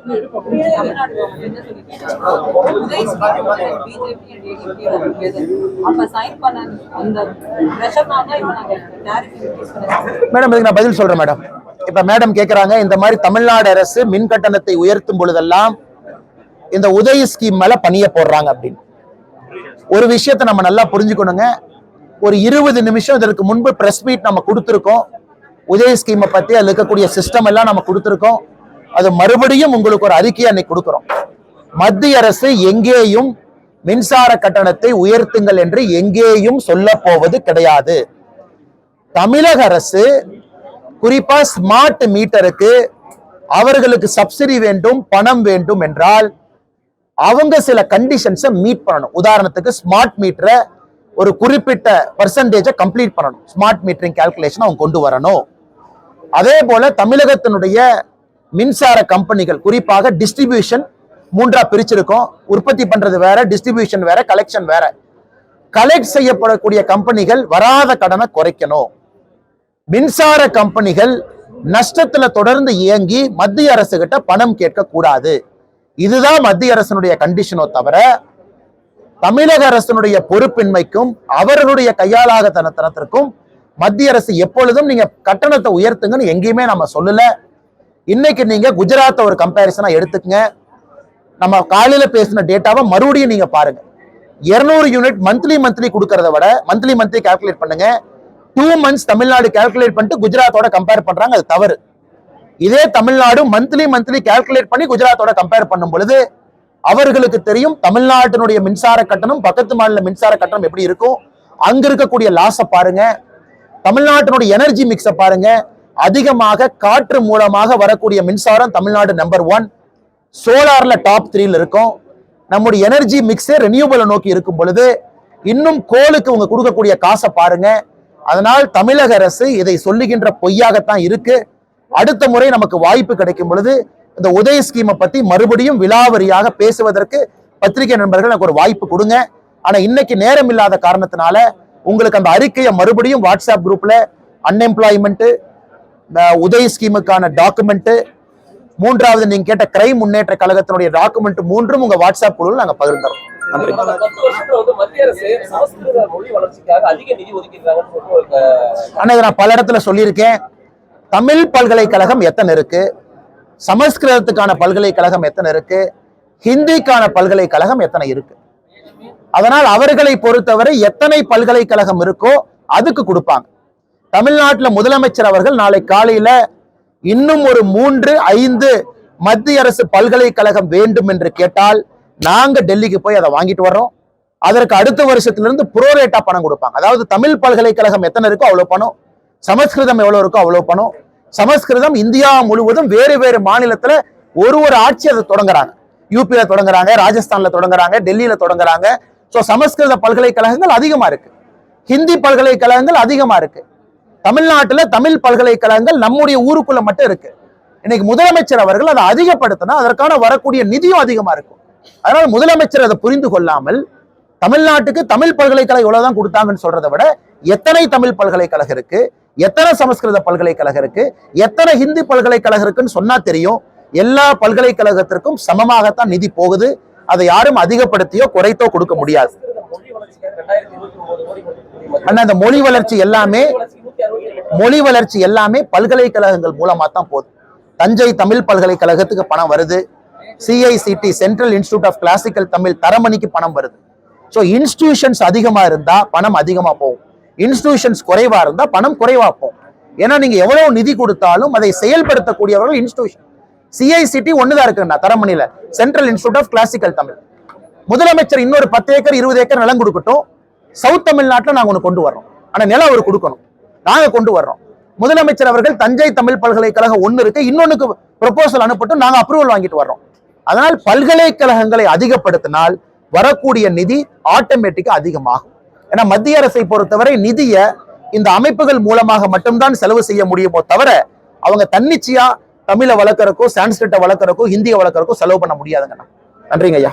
Madam இதுக்கு நான் பதில் சொல்றேன் மேடம். இப்ப மேடம் கேக்குறாங்க இந்த மாதிரி தமிழ்நாடு அரசு மின் கட்டணத்தை உயர்த்தும் பொழுதெல்லாம் இந்த உதய் ஸ்கீம் மேல பணிய போடுறாங்க அப்படின்னு. ஒரு விஷயத்தை நம்ம நல்லா புரிஞ்சுக்கணுங்க. ஒரு 20 நிமிஷம் இதற்கு முன்பு பிரஸ் மீட் நம்ம கொடுத்துருக்கோம். உதய் ஸ்கீமை பத்தி அதுல இருக்கக்கூடிய சிஸ்டம் எல்லாம் நம்ம கொடுத்துருக்கோம். அது மறுபடியும் உங்களுக்கு ஒரு அறிக்கையை அன்னைக்கு கொடுக்கிறோம். மத்திய அரசு எங்கேயும் மின்சார கட்டணத்தை உயர்த்துங்கள் என்று எங்கேயும் சொல்ல போவது கிடையாது. தமிழக அரசு குறிப்பா ஸ்மார்ட் மீட்டருக்கு அவர்களுக்கு சப்சிடி வேண்டும், பணம் வேண்டும் என்றால் அவங்க சில கண்டிஷன்ஸை மீட் பண்ணணும். உதாரணத்துக்கு ஸ்மார்ட் மீட்டரை ஒரு குறிப்பிட்ட பர்சன்டேஜை கம்ப்ளீட் பண்ணணும். ஸ்மார்ட் மீட்டரிங் கால்குலேஷன் அவங்க கொண்டு வரணும். அதே போல தமிழகத்தினுடைய மின்சார கம்பெனிகள் குறிப்பாக டிஸ்ட்ரிபியூஷன் 3ஆ பிரிச்சிருக்கோம். உற்பத்தி பண்றது வேற, டிஸ்ட்ரிபியூஷன் வேற, கலெக்ஷன் வேற. கலெக்ட் செய்யப்படக்கூடிய கம்பெனிகள் வராத கடனை குறைக்கணும். மின்சார கம்பெனிகள் நஷ்டத்துல தொடர்ந்து இயங்கி மத்திய அரசு கிட்ட பணம் கேட்க கூடாது. இதுதான் மத்திய அரசனுடைய கண்டிஷனோ தவிர தமிழக அரசனுடைய பொறுப்பின்மைக்கும் அவர்களுடைய கையாளாகத்தனத்திற்கும் மத்திய அரசு எப்பொழுதும் நீங்க கட்டணத்தை உயர்த்துங்கன்னு எங்கேயுமே நம்ம சொல்லல. இன்னைக்கு நீங்க குஜராத்தை ஒரு கம்பேரிசனா எடுத்துக்கங்க. நம்ம காலையில பேசின டேட்டாவை மறுபடியும் நீங்க பாருங்க. 200 யூனிட் மந்த்லி கொடுக்கறத விட மந்த்லி கால்குலேட் பண்ணுங்க. 2 months தமிழ்நாடு கால்குலேட் பண்ணிட்டு குஜராத்தோட கம்பேர் பண்றாங்க. அது தவறு. இதே தமிழ்நாடு மந்த்லி கால்குலேட் பண்ணி குஜராத்தோட கம்பேர் பண்ணும் பொழுது அவர்களுக்கு தெரியும் தமிழ்நாட்டினுடைய மின்சார கட்டணம் பக்கத்து மாநில மின்சார கட்டணம் எப்படி இருக்கும். அங்க இருக்கக்கூடிய லாஸை பாருங்க. தமிழ்நாட்டினுடைய எனர்ஜி மிக்ஸை பாருங்க. அதிகமாக காற்று மூலமாக வரக்கூடிய மின்சாரம் தமிழ்நாடு நம்பர் 1, சோலார்ல டாப் 3ல இருக்கும். நம்முடைய எனர்ஜி மிக்ஸே ரெனியூவபிளை நோக்கி இருக்கும் பொழுது இன்னும் கோலுக்கு உங்க கொடுக்கக்கூடிய காசை பாருங்க. அதனால் தமிழக அரசு இதை சொல்லுகின்ற பொய்யாகத்தான் இருக்கு. அடுத்த முறை நமக்கு வாய்ப்பு கிடைக்கும் பொழுது இந்த உதய ஸ்கீமை பத்தி மறுபடியும் விலாவரியாக பேசுவதற்கு பத்திரிகை நண்பர்கள் எனக்கு ஒரு வாய்ப்பு கொடுங்க. ஆனா இன்னைக்கு நேரம் இல்லாத காரணத்தினால உங்களுக்கு அந்த அறிக்கையை மறுபடியும் வாட்ஸ்அப் குரூப்ல அன்எம்ப்ளாய்மெண்ட், உதய ஸ்கீமுக்கான டாக்குமெண்ட், 3வது நீங்க கேட்ட கிரைம் முன்னேற்ற கழகத்தினுடைய டாக்குமெண்ட் 3ம் உங்க வாட்ஸ்அப் குழுவில் நாங்க பகிர்ந்தோம். நான் பல இடத்துல சொல்லியிருக்கேன். தமிழ் பல்கலைக்கழகம் எத்தனை இருக்கு, சமஸ்கிருதத்துக்கான பல்கலைக்கழகம் எத்தனை இருக்கு, ஹிந்திக்கான பல்கலைக்கழகம் எத்தனை இருக்கு. அதனால் அவர்களை பொறுத்தவரை எத்தனை பல்கலைக்கழகம் இருக்கோ அதுக்கு கொடுப்பாங்க. தமிழ்நாட்டில் முதலமைச்சர் அவர்கள் நாளை காலையில இன்னும் ஒரு 3-5 மத்திய அரசு பல்கலைக்கழகம் வேண்டும் என்று கேட்டால் நாங்க டெல்லிக்கு போய் அதை வாங்கிட்டு வர்றோம். அதற்கு அடுத்த வருஷத்திலிருந்து புரோரேட்டா பணம் கொடுப்பாங்க. அதாவது தமிழ் பல்கலைக்கழகம் எத்தனை இருக்கோ அவ்வளவு பணம், சமஸ்கிருதம் எவ்வளவு இருக்கோ அவ்வளவு பணம். சமஸ்கிருதம் இந்தியா முழுவதும் வேறு மாநிலத்துல ஒரு ஆட்சி அதை தொடங்குறாங்க. யூபியில தொடங்குறாங்க, ராஜஸ்தான்ல தொடங்குறாங்க, டெல்லியில தொடங்குறாங்க. சோ சமஸ்கிருத பல்கலைக்கழகங்கள் அதிகமா இருக்கு, ஹிந்தி பல்கலைக்கழகங்கள் அதிகமா இருக்கு. தமிழ்நாட்டுல தமிழ் பல்கலைக்கழகங்கள் நம்முடைய ஊருக்குள்ள மட்டும் இருக்கு. இன்னைக்கு முதலமைச்சர் அவர்கள் அதை அதிகப்படுத்தினா அதற்கான வரக்கூடிய நிதியும் அதிகமா இருக்கும். அதனால முதலமைச்சர் அதை புரிந்து கொள்ளாமல் தமிழ்நாட்டுக்கு தமிழ் பல்கலைக்கழகம் இவ்வளவுதான் கொடுத்தாங்கன்னு சொல்றதை விட எத்தனை தமிழ் பல்கலைக்கழகம் இருக்கு, எத்தனை சமஸ்கிருத பல்கலைக்கழகம் இருக்கு, எத்தனை ஹிந்தி பல்கலைக்கழகம் இருக்குன்னு சொன்னா தெரியும். எல்லா பல்கலைக்கழகத்திற்கும் சமமாகத்தான் நிதி போகுது. அதை யாரும் அதிகப்படுத்தியோ குறைத்தோ கொடுக்க முடியாது. அந்த மொழி வளர்ச்சி எல்லாமே பல்கலைக்கழகங்கள் மூலமா தான் போகுது. தஞ்சை தமிழ் பல்கலைக்கழகத்துக்கு பணம் வருது, CICT central institute of classical Tamil தரமணிக்கு பணம் வருது. ஸோ இன்ஸ்டிடியூஷன்ஸ் அதிகமா இருந்தா பணம் அதிகமா போகும், இன்ஸ்டிடியூஷன்ஸ் குறைவா இருந்தா பணம் குறைவா போகும். ஏன்னா நீங்க எவ்வளவு நிதி கொடுத்தாலும் அதை செயல்படுத்தக்கூடியவர்கள் இன்ஸ்டிடியூஷன். CICT ஒண்ணுதான் இருக்குன்னா தரமணியில central institute of classical Tamil. முதலமைச்சர் இன்னொரு 10 ஏக்கர் 20 ஏக்கர் நிலம் கொடுக்கட்டும், சவுத் தமிழ்நாட்டில் நாங்க ஒண்ணு கொண்டு வர்றோம். ஆனா நிலம் அவர் கொடுக்கணும், நாங்க கொண்டு வர்றோம். முதலமைச்சர் அவர்கள் தஞ்சை தமிழ் பல்கலைக்கழகம் ஒண்ணு இருக்கு, இன்னொன்னுக்கு ப்ரொபோசல் அனுப்பட்டும், நாங்க அப்ரூவல் வாங்கிட்டு வர்றோம். அதனால் பல்கலைக்கழகங்களை அதிகப்படுத்தினால் வரக்கூடிய நிதி ஆட்டோமேட்டிக்கா அதிகமாகும். ஏன்னா மத்திய அரசை பொறுத்தவரை நிதியை இந்த அமைப்புகள் மூலமாக மட்டும்தான் செலவு செய்ய முடியுமோ தவிர அவங்க தன்னிச்சையா தமிழை வளர்க்கறக்கோ, சான்ஸ்கிரிட்டை வளர்க்கறக்கோ, ஹிந்தியை வளர்க்கறக்கோ செலவு பண்ண முடியாதுங்கண்ணா. நன்றிங்க ஐயா.